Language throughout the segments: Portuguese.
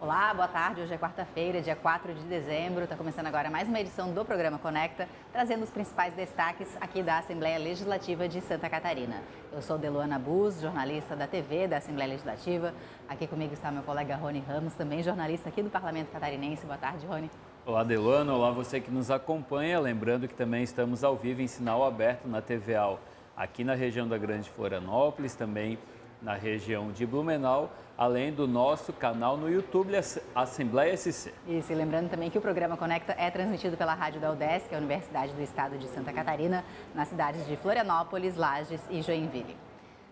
Olá, boa tarde. Hoje é quarta-feira, dia 4 de dezembro. Está começando agora mais uma edição do programa Conecta, trazendo os principais destaques aqui da Assembleia Legislativa de Santa Catarina. Eu sou Deluana Bus, jornalista da TV da Assembleia Legislativa. Aqui comigo está meu colega Rony Ramos, também jornalista aqui do Parlamento Catarinense. Boa tarde, Rony. Olá, Deluana. Olá, você que nos acompanha. Lembrando que também estamos ao vivo em sinal aberto na TVAL, aqui na região da Grande Florianópolis, também na região de Blumenau, além do nosso canal no YouTube, Assembleia SC. Isso, e lembrando também que o programa Conecta é transmitido pela Rádio da UDESC, a Universidade do Estado de Santa Catarina, nas cidades de Florianópolis, Lages e Joinville.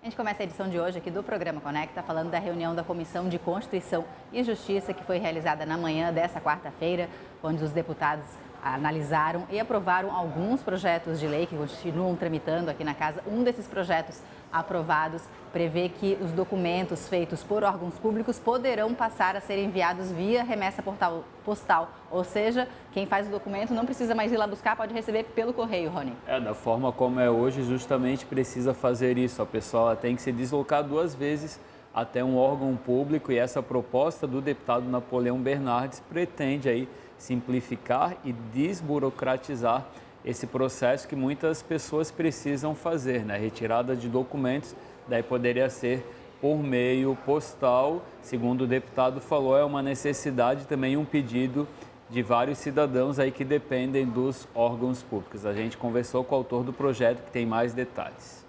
A gente começa a edição de hoje aqui do programa Conecta falando da reunião da Comissão de Constituição e Justiça que foi realizada na manhã dessa quarta-feira, onde os deputados analisaram e aprovaram alguns projetos de lei que continuam tramitando aqui na casa. Um desses projetos aprovados prevê que os documentos feitos por órgãos públicos poderão passar a ser enviados via remessa postal. Ou seja, quem faz o documento não precisa mais ir lá buscar, pode receber pelo correio, Rony. Da forma como é hoje, justamente precisa fazer isso. A pessoa tem que se deslocar 2 vezes até um órgão público e essa proposta do deputado Napoleão Bernardes pretende aí simplificar e desburocratizar esse processo que muitas pessoas precisam fazer, né? Retirada de documentos, daí poderia ser por meio postal, segundo o deputado falou, é uma necessidade também, um pedido de vários cidadãos aí que dependem dos órgãos públicos. A gente conversou com o autor do projeto que tem mais detalhes.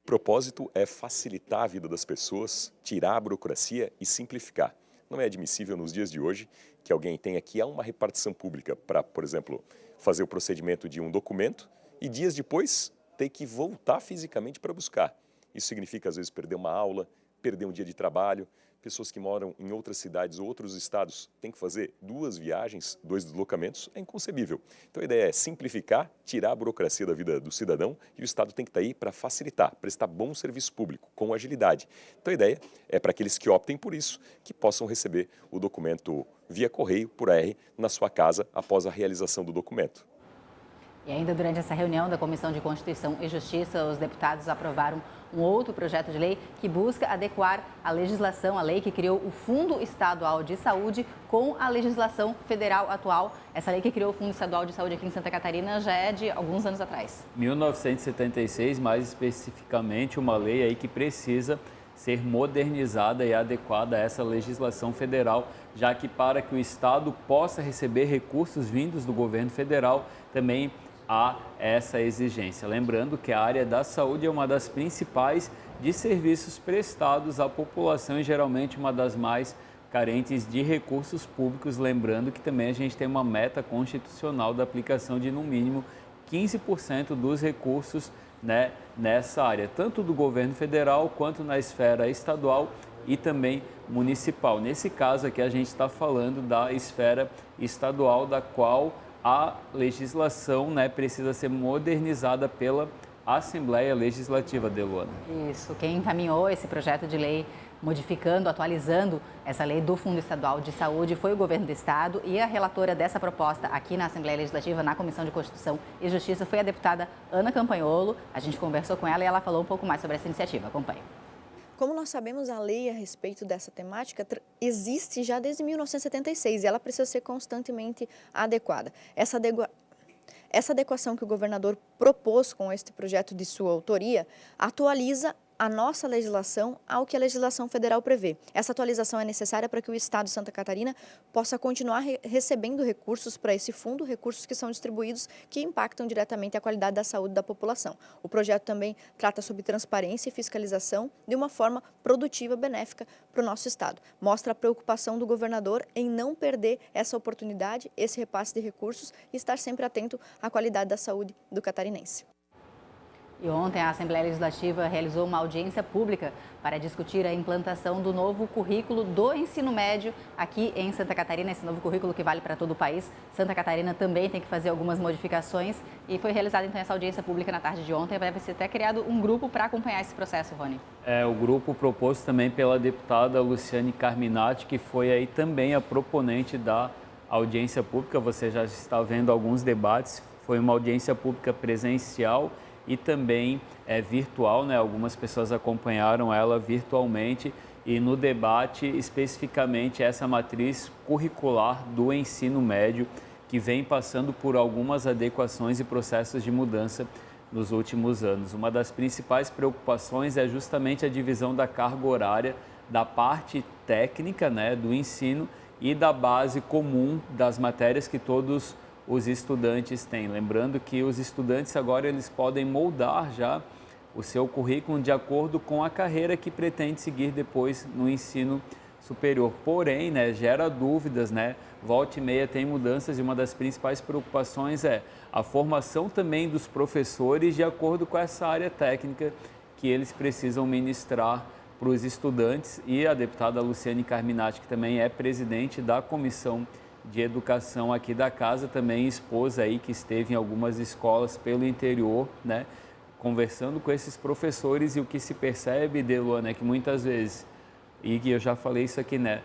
O propósito é facilitar a vida das pessoas, tirar a burocracia e simplificar. Não é admissível nos dias de hoje que alguém tenha que ir a uma repartição pública para, por exemplo, fazer o procedimento de um documento e dias depois ter que voltar fisicamente para buscar. Isso significa, às vezes, perder uma aula, perder um dia de trabalho. Pessoas que moram em outras cidades ou outros estados têm que fazer 2 viagens, 2 deslocamentos, é inconcebível. Então a ideia é simplificar, tirar a burocracia da vida do cidadão e o Estado tem que estar aí para facilitar, prestar bom serviço público, com agilidade. Então a ideia é para aqueles que optem por isso, que possam receber o documento via correio, por AR, na sua casa após a realização do documento. E ainda durante essa reunião da Comissão de Constituição e Justiça, os deputados aprovaram um outro projeto de lei que busca adequar a legislação, a lei que criou o Fundo Estadual de Saúde com a legislação federal atual. Essa lei que criou o Fundo Estadual de Saúde aqui em Santa Catarina já é de alguns anos atrás. 1976, mais especificamente, uma lei aí que precisa ser modernizada e adequada a essa legislação federal, já que para que o Estado possa receber recursos vindos do governo federal, também há essa exigência. Lembrando que a área da saúde é uma das principais de serviços prestados à população e geralmente uma das mais carentes de recursos públicos. Lembrando que também a gente tem uma meta constitucional da aplicação de no mínimo 15% dos recursos, né, nessa área, tanto do governo federal quanto na esfera estadual e também municipal. Nesse caso aqui a gente está falando da esfera estadual, da qual a legislação, né, precisa ser modernizada pela Assembleia Legislativa, Deluana. Isso, quem encaminhou esse projeto de lei modificando, atualizando essa lei do Fundo Estadual de Saúde foi o governo do Estado e a relatora dessa proposta aqui na Assembleia Legislativa, na Comissão de Constituição e Justiça, foi a deputada Ana Campanholo. A gente conversou com ela e ela falou um pouco mais sobre essa iniciativa. Acompanhe. Como nós sabemos, a lei a respeito dessa temática existe já desde 1976 e ela precisa ser constantemente adequada. Essa adequação que o governador propôs com este projeto de sua autoria atualiza a nossa legislação ao que a legislação federal prevê. Essa atualização é necessária para que o Estado de Santa Catarina possa continuar recebendo recursos para esse fundo, recursos que são distribuídos que impactam diretamente a qualidade da saúde da população. O projeto também trata sobre transparência e fiscalização de uma forma produtiva, benéfica para o nosso Estado. Mostra a preocupação do governador em não perder essa oportunidade, esse repasse de recursos e estar sempre atento à qualidade da saúde do catarinense. E ontem a Assembleia Legislativa realizou uma audiência pública para discutir a implantação do novo currículo do ensino médio aqui em Santa Catarina, esse novo currículo que vale para todo o país. Santa Catarina também tem que fazer algumas modificações e foi realizada então essa audiência pública na tarde de ontem. Vai ser até criado um grupo para acompanhar esse processo, Rony. O grupo proposto também pela deputada Luciane Carminati, que foi aí também a proponente da audiência pública. Você já está vendo alguns debates, foi uma audiência pública presencial e também virtual, né? Algumas pessoas acompanharam ela virtualmente e no debate especificamente essa matriz curricular do ensino médio, que vem passando por algumas adequações e processos de mudança nos últimos anos. Uma das principais preocupações é justamente a divisão da carga horária da parte técnica, né, do ensino e da base comum das matérias que todos os estudantes têm. Lembrando que os estudantes agora eles podem moldar já o seu currículo de acordo com a carreira que pretende seguir depois no ensino superior. Porém, né, gera dúvidas, né? Volta e meia tem mudanças e uma das principais preocupações é a formação também dos professores de acordo com essa área técnica que eles precisam ministrar para os estudantes. E a deputada Luciane Carminati, que também é presidente da Comissão de Educação aqui da casa, também expôs aí que esteve em algumas escolas pelo interior, né, conversando com esses professores, e o que se percebe, Deluana, é que muitas vezes, e que eu já falei isso aqui, né,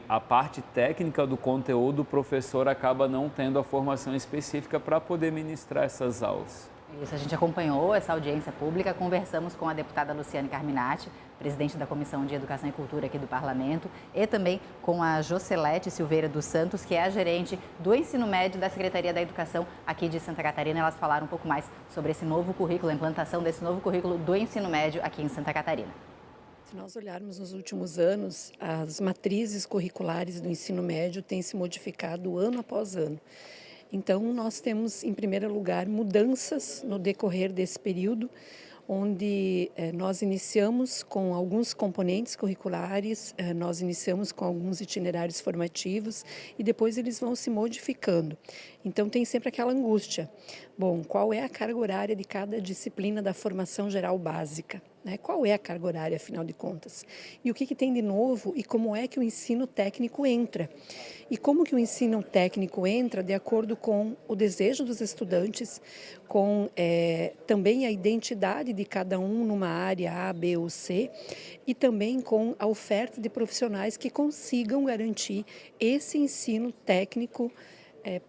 a parte técnica do conteúdo, o professor acaba não tendo a formação específica para poder ministrar essas aulas. Isso, a gente acompanhou essa audiência pública, conversamos com a deputada Luciane Carminati, presidente da Comissão de Educação e Cultura aqui do Parlamento, e também com a Jocelete Silveira dos Santos, que é a gerente do ensino médio da Secretaria da Educação aqui de Santa Catarina. Elas falaram um pouco mais sobre esse novo currículo, a implantação desse novo currículo do ensino médio aqui em Santa Catarina. Se nós olharmos nos últimos anos, as matrizes curriculares do ensino médio têm se modificado ano após ano. Então, nós temos, em primeiro lugar, mudanças no decorrer desse período, onde nós iniciamos com alguns componentes curriculares, nós iniciamos com alguns itinerários formativos e depois eles vão se modificando. Então, tem sempre aquela angústia. Bom, qual é a carga horária de cada disciplina da formação geral básica? Qual é a carga horária, afinal de contas? E o que tem de novo e como é que o ensino técnico entra? E como que o ensino técnico entra de acordo com o desejo dos estudantes, com também a identidade de cada um numa área A, B ou C, e também com a oferta de profissionais que consigam garantir esse ensino técnico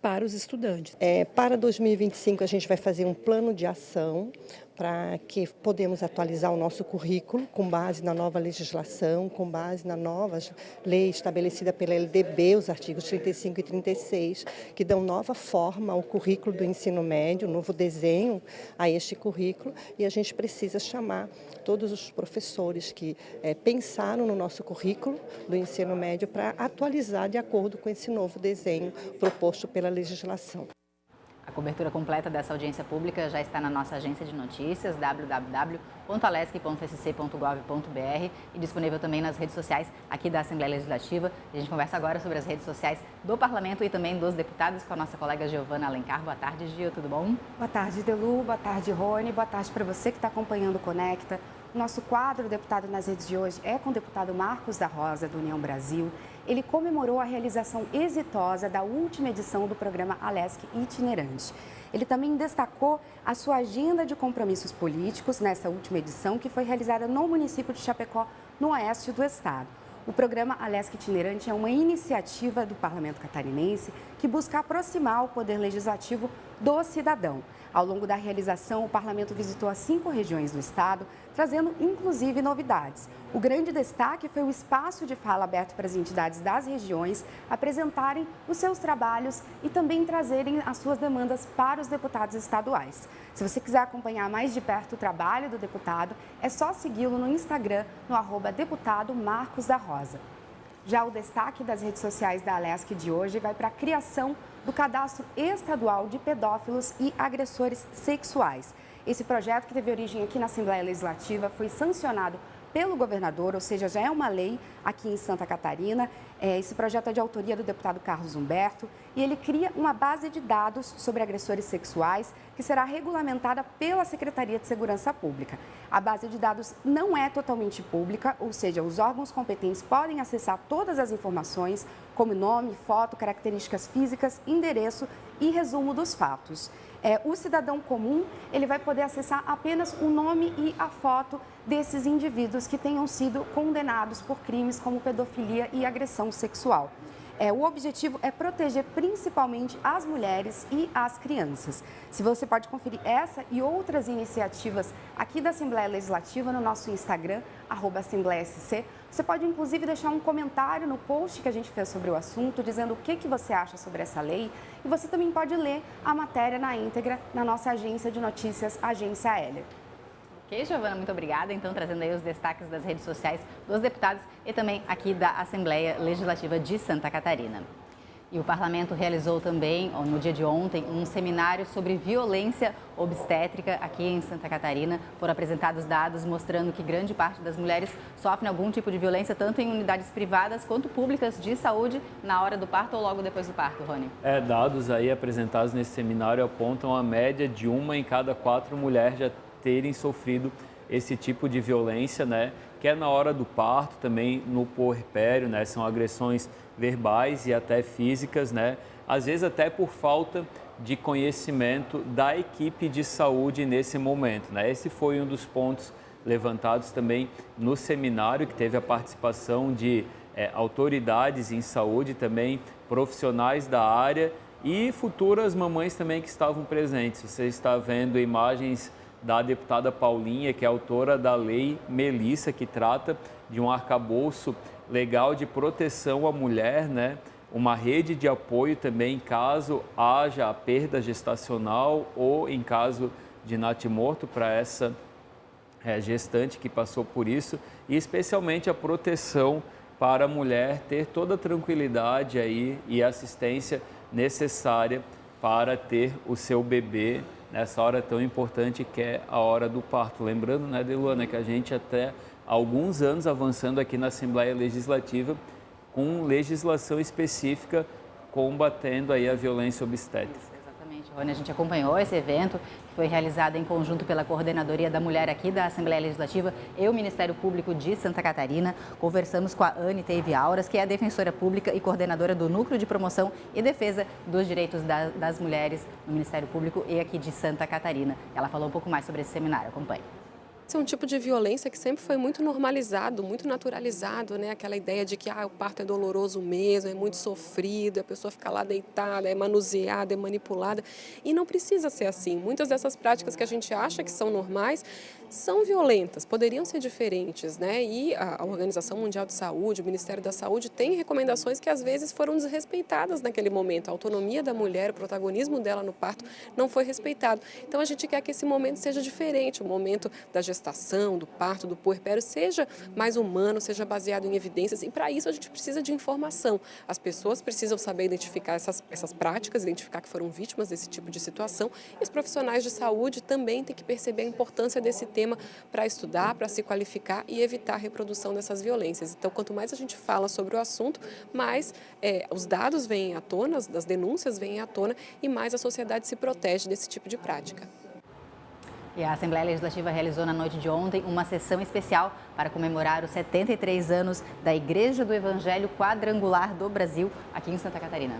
para os estudantes. Para 2025, a gente vai fazer um plano de ação para que podemos atualizar o nosso currículo com base na nova legislação, com base na nova lei estabelecida pela LDB, os artigos 35 e 36, que dão nova forma ao currículo do ensino médio, um novo desenho a este currículo, e a gente precisa chamar todos os professores que pensaram no nosso currículo do ensino médio para atualizar de acordo com esse novo desenho proposto pela legislação. A cobertura completa dessa audiência pública já está na nossa agência de notícias, www.alesc.sc.gov.br, e disponível também nas redes sociais aqui da Assembleia Legislativa. A gente conversa agora sobre as redes sociais do Parlamento e também dos deputados com a nossa colega Giovana Alencar. Boa tarde, Gil, tudo bom? Boa tarde, Delu. Boa tarde, Rony. Boa tarde para você que está acompanhando o Conecta. O nosso quadro Deputado nas Redes de hoje é com o deputado Marcos da Rosa, do União Brasil. Ele comemorou a realização exitosa da última edição do programa Alesc Itinerante. Ele também destacou a sua agenda de compromissos políticos nessa última edição, que foi realizada no município de Chapecó, no oeste do estado. O programa Alesc Itinerante é uma iniciativa do Parlamento Catarinense que busca aproximar o poder legislativo do cidadão. Ao longo da realização, o Parlamento visitou as 5 regiões do estado, trazendo inclusive novidades. O grande destaque foi o espaço de fala aberto para as entidades das regiões apresentarem os seus trabalhos e também trazerem as suas demandas para os deputados estaduais. Se você quiser acompanhar mais de perto o trabalho do deputado, é só segui-lo no Instagram, no @deputado Marcos da Rosa. Já o destaque das redes sociais da Alesc de hoje vai para a criação do Cadastro Estadual de Pedófilos e Agressores Sexuais. Esse projeto, que teve origem aqui na Assembleia Legislativa, foi sancionado pelo governador, ou seja, já é uma lei aqui em Santa Catarina. Esse projeto é de autoria do deputado Carlos Humberto e ele cria uma base de dados sobre agressores sexuais que será regulamentada pela Secretaria de Segurança Pública. A base de dados não é totalmente pública, ou seja, os órgãos competentes podem acessar todas as informações, como nome, foto, características físicas, endereço e resumo dos fatos. O cidadão comum, ele vai poder acessar apenas o nome e a foto desses indivíduos que tenham sido condenados por crimes como pedofilia e agressão sexual. O objetivo é proteger principalmente as mulheres e as crianças. Se você pode conferir essa e outras iniciativas aqui da Assembleia Legislativa no nosso Instagram, @AssembleiaSC. Você pode inclusive deixar um comentário no post que a gente fez sobre o assunto, dizendo o que você acha sobre essa lei. E você também pode ler a matéria na íntegra na nossa agência de notícias, Agência Heller. Ok, Giovana, muito obrigada. Então, trazendo aí os destaques das redes sociais dos deputados e também aqui da Assembleia Legislativa de Santa Catarina. E o Parlamento realizou também, no dia de ontem, um seminário sobre violência obstétrica aqui em Santa Catarina. Foram apresentados dados mostrando que grande parte das mulheres sofrem algum tipo de violência, tanto em unidades privadas quanto públicas de saúde, na hora do parto ou logo depois do parto, Rony. Dados aí apresentados nesse seminário apontam a média de 1 em cada 4 mulheres já terem sofrido esse tipo de violência, né? Que é na hora do parto, também no puerpério, né? São agressões verbais e até físicas, né? Às vezes até por falta de conhecimento da equipe de saúde nesse momento, né? Esse foi um dos pontos levantados também no seminário, que teve a participação de autoridades em saúde, também profissionais da área e futuras mamães também que estavam presentes. Você está vendo imagens da deputada Paulinha, que é autora da Lei Melissa, que trata de um arcabouço legal de proteção à mulher, né? Uma rede de apoio também caso haja a perda gestacional ou em caso de natimorto para essa gestante que passou por isso, e especialmente a proteção para a mulher ter toda a tranquilidade aí e assistência necessária para ter o seu bebê nessa hora tão importante que é a hora do parto. Lembrando, né, Deluana, que a gente até há alguns anos avançando aqui na Assembleia Legislativa com legislação específica combatendo aí a violência obstétrica. Exatamente, Rony, a gente acompanhou esse evento que foi realizado em conjunto pela Coordenadoria da Mulher aqui da Assembleia Legislativa e o Ministério Público de Santa Catarina. Conversamos com a Anne Teive Auras, que é a defensora pública e coordenadora do Núcleo de Promoção e Defesa dos Direitos das Mulheres no Ministério Público e aqui de Santa Catarina. Ela falou um pouco mais sobre esse seminário. Acompanhe. Esse é um tipo de violência que sempre foi muito normalizado, muito naturalizado, né? Aquela ideia de que o parto é doloroso mesmo, é muito sofrido, a pessoa fica lá deitada, é manuseada, é manipulada. E não precisa ser assim. Muitas dessas práticas que a gente acha que são normais são violentas, poderiam ser diferentes, né? E a Organização Mundial de Saúde, o Ministério da Saúde tem recomendações que às vezes foram desrespeitadas naquele momento. A autonomia da mulher, o protagonismo dela no parto não foi respeitado. Então a gente quer que esse momento seja diferente, o momento da gestação, do parto, do puerpério seja mais humano, seja baseado em evidências, e para isso a gente precisa de informação. As pessoas precisam saber identificar essas práticas, identificar que foram vítimas desse tipo de situação, e os profissionais de saúde também têm que perceber a importância desse tema para estudar, para se qualificar e evitar a reprodução dessas violências. Então, quanto mais a gente fala sobre o assunto, mais os dados vêm à tona, as denúncias vêm à tona e mais a sociedade se protege desse tipo de prática. E a Assembleia Legislativa realizou na noite de ontem uma sessão especial para comemorar os 73 anos da Igreja do Evangelho Quadrangular do Brasil, aqui em Santa Catarina.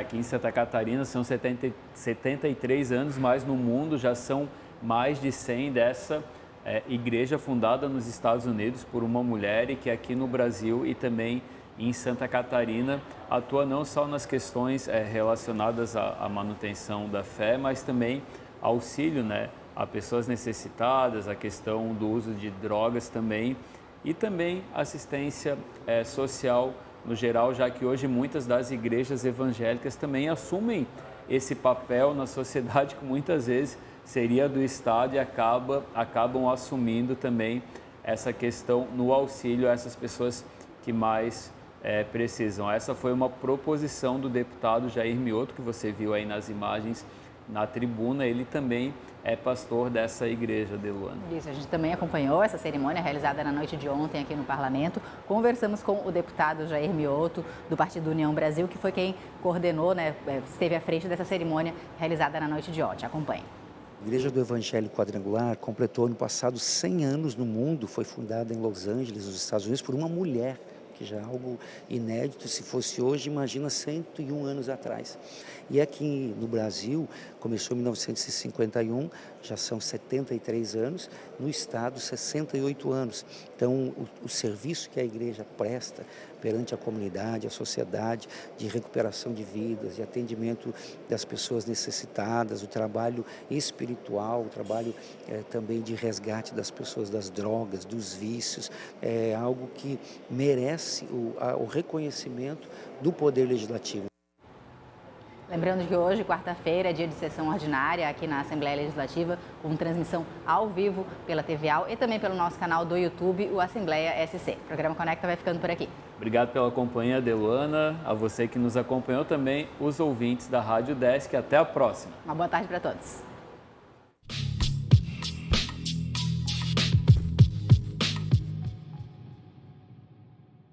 Aqui em Santa Catarina são 73 anos, mas no mundo já são mais de 100 dessa igreja fundada nos Estados Unidos por uma mulher e que aqui no Brasil e também em Santa Catarina atua não só nas questões relacionadas à manutenção da fé, mas também auxílio, né, a pessoas necessitadas, a questão do uso de drogas também e também assistência social no geral, já que hoje muitas das igrejas evangélicas também assumem esse papel na sociedade que muitas vezes seria do Estado e acabam assumindo também essa questão no auxílio a essas pessoas que mais precisam. Essa foi uma proposição do deputado Jair Mioto, que você viu aí nas imagens na tribuna. Ele também é pastor dessa igreja, Deluana. Isso, a gente também acompanhou essa cerimônia realizada na noite de ontem aqui no Parlamento. Conversamos com o deputado Jair Mioto, do Partido União Brasil, que foi quem coordenou, né, esteve à frente dessa cerimônia realizada na noite de ontem. Acompanhe. A Igreja do Evangelho Quadrangular completou ano passado 100 anos no mundo, foi fundada em Los Angeles, nos Estados Unidos, por uma mulher que já é algo inédito. Se fosse hoje, imagina 101 anos atrás. E aqui no Brasil, começou em 1951, já são 73 anos, no Estado 68 anos. Então, o serviço que a igreja presta perante a comunidade, a sociedade, de recuperação de vidas, de atendimento das pessoas necessitadas, o trabalho espiritual, o trabalho também de resgate das pessoas das drogas, dos vícios, é algo que merece o reconhecimento do Poder Legislativo. Lembrando que hoje, quarta-feira, é dia de sessão ordinária aqui na Assembleia Legislativa, com transmissão ao vivo pela TVAL e também pelo nosso canal do YouTube, o Assembleia SC. O programa Conecta vai ficando por aqui. Obrigado pela companhia, Deluana, a você que nos acompanhou também, os ouvintes da Rádio Desk. Até a próxima. Uma boa tarde para todos.